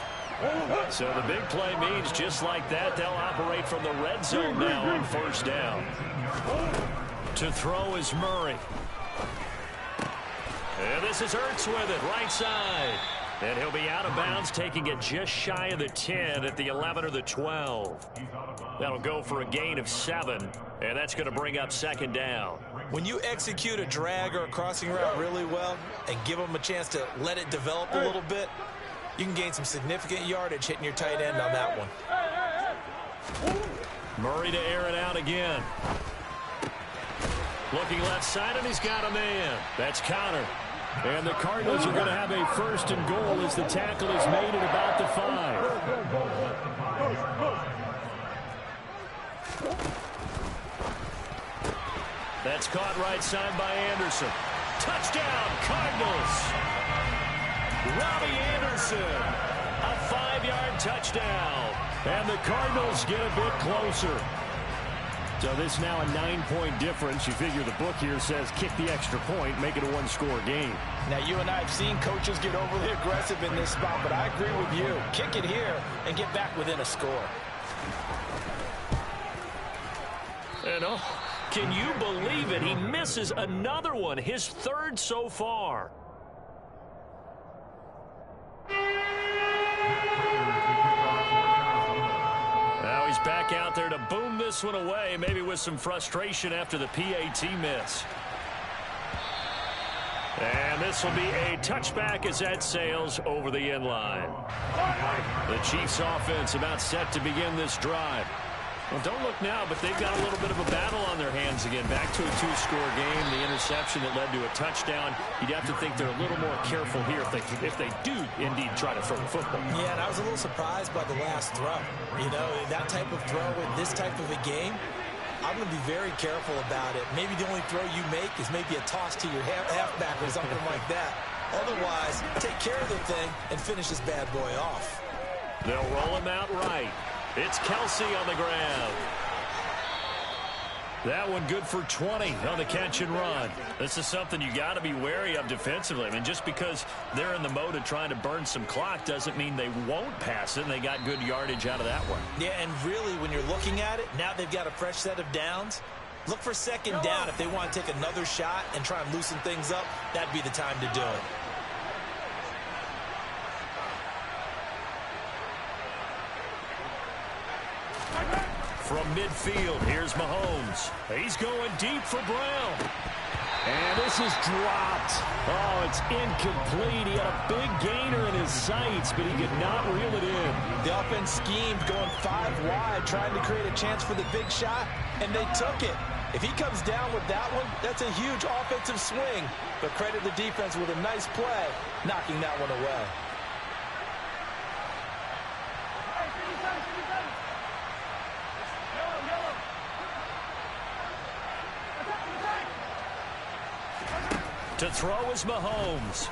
So the big play means just like that, they'll operate from the red zone now on 1st down. To throw is Murray. And this is Ertz with it, right side. And he'll be out of bounds, taking it just shy of the 10 at the 11 or the 12. That'll go for a gain of 7, and that's going to bring up 2nd down. When you execute a drag or a crossing route really well and give them a chance to let it develop a little bit, you can gain some significant yardage hitting your tight end on that one. Murray to air it out again. Looking left side, and he's got a man. That's Connor. And the Cardinals are going to have a 1st and goal as the tackle is made at about the 5. That's caught right side by Anderson. Touchdown, Cardinals. Robbie Anderson, a 5-yard touchdown. And the Cardinals get a bit closer. So this now a 9-point difference. You figure the book here says kick the extra point, make it a 1-score game. Now, you and I have seen coaches get overly aggressive in this spot, but I agree with you. Kick it here and get back within a score. And can you believe it? He misses another one, his 3rd so far. Now he's back out there to boom this one away, maybe with some frustration after the PAT miss. And this will be a touchback as that sails over the end line. The Chiefs offense about set to begin this drive. Well, don't look now, but they've got a little bit of a battle on their hands again. Back to a 2-score game. The interception that led to a touchdown. You'd have to think they're a little more careful here if they do indeed try to throw the football. Yeah, and I was a little surprised by the last throw. You know, that type of throw in this type of a game, I'm going to be very careful about it. Maybe the only throw you make is maybe a toss to your halfback or something like that. Otherwise, take care of the thing and finish this bad boy off. They'll roll him out right. It's Kelsey on the ground. That one good for 20 on the catch and run. This is something you got to be wary of defensively. I mean, just because they're in the mode of trying to burn some clock doesn't mean they won't pass it, and they got good yardage out of that one. Yeah, and really, when you're looking at it, now they've got a fresh set of downs. Look for 2nd down. If they want to take another shot and try and loosen things up, that'd be the time to do it. From midfield, here's Mahomes. He's going deep for Brown. And this is dropped. Oh, it's incomplete. He had a big gainer in his sights, but he could not reel it in. The offense schemed going 5 wide, trying to create a chance for the big shot, and they took it. If he comes down with that one, that's a huge offensive swing. But credit the defense with a nice play, knocking that one away. To throw is Mahomes.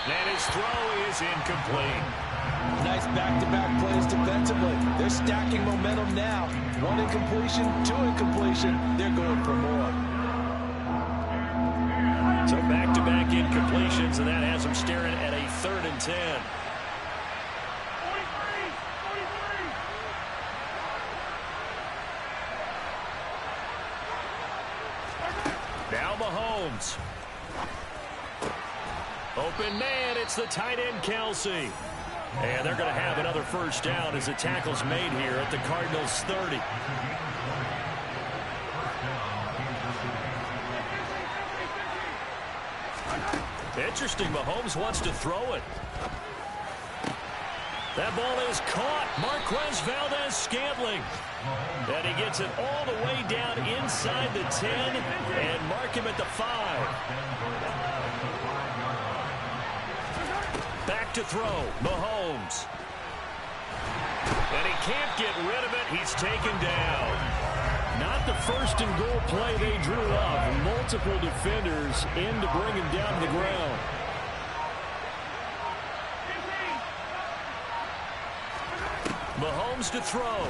And his throw is incomplete. Nice back-to-back plays defensively. They're stacking momentum now. 1 incompletion, 2 incompletion. They're going for more. So back-to-back incompletions, and that has them staring at a 3rd and 10. Now Mahomes. Open man, it's the tight end Kelce. And they're going to have another first down as the tackle's made here at the Cardinals' 30. Interesting, Mahomes wants to throw it. That ball is caught. Marquez Valdes-Scantling. And he gets it all the way down inside the 10 and mark him at the 5. Back to throw, Mahomes. And he can't get rid of it. He's taken down. Not the first and goal play they drew up. Multiple defenders in to bring him down to the ground. Mahomes to throw.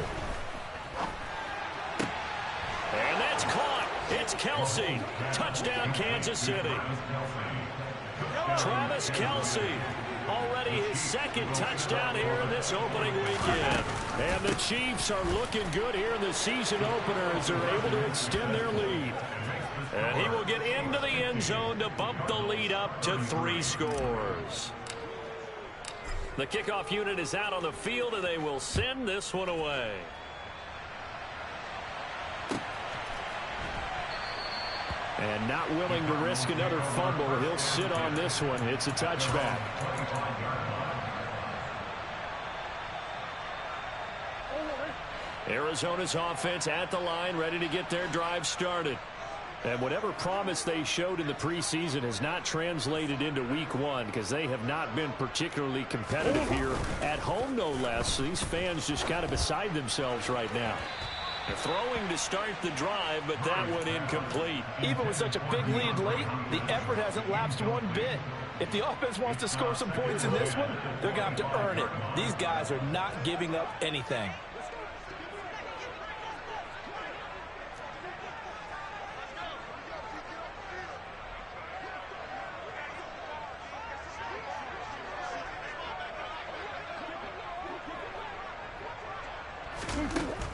And that's caught. It's Kelce. Touchdown, Kansas City. Travis Kelce. Already his 2nd touchdown here in this opening weekend. And the Chiefs are looking good here in the season opener as they're able to extend their lead. And he will get into the end zone to bump the lead up to 3 scores. The kickoff unit is out on the field, and they will send this one away. And not willing to risk another fumble. He'll sit on this one. It's a touchback. Arizona's offense at the line, ready to get their drive started. And whatever promise they showed in the preseason has not translated into week 1 because they have not been particularly competitive here at home, no less. These fans just kind of beside themselves right now. Throwing to start the drive, but that one incomplete. Even with such a big lead late, the effort hasn't lapsed one bit. If the offense wants to score some points in this one, they're going to have to earn it. These guys are not giving up anything.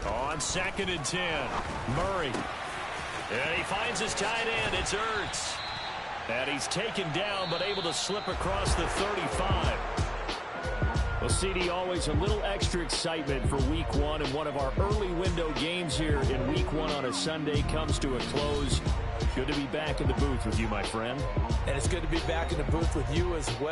On 2nd and 10, Murray. And he finds his tight end. It's Ertz. And he's taken down, but able to slip across the 35. Well, CD, always a little extra excitement for week 1, and one of our early window games here in week 1 on a Sunday comes to a close. Good to be back in the booth with you, my friend. And it's good to be back in the booth with you as well.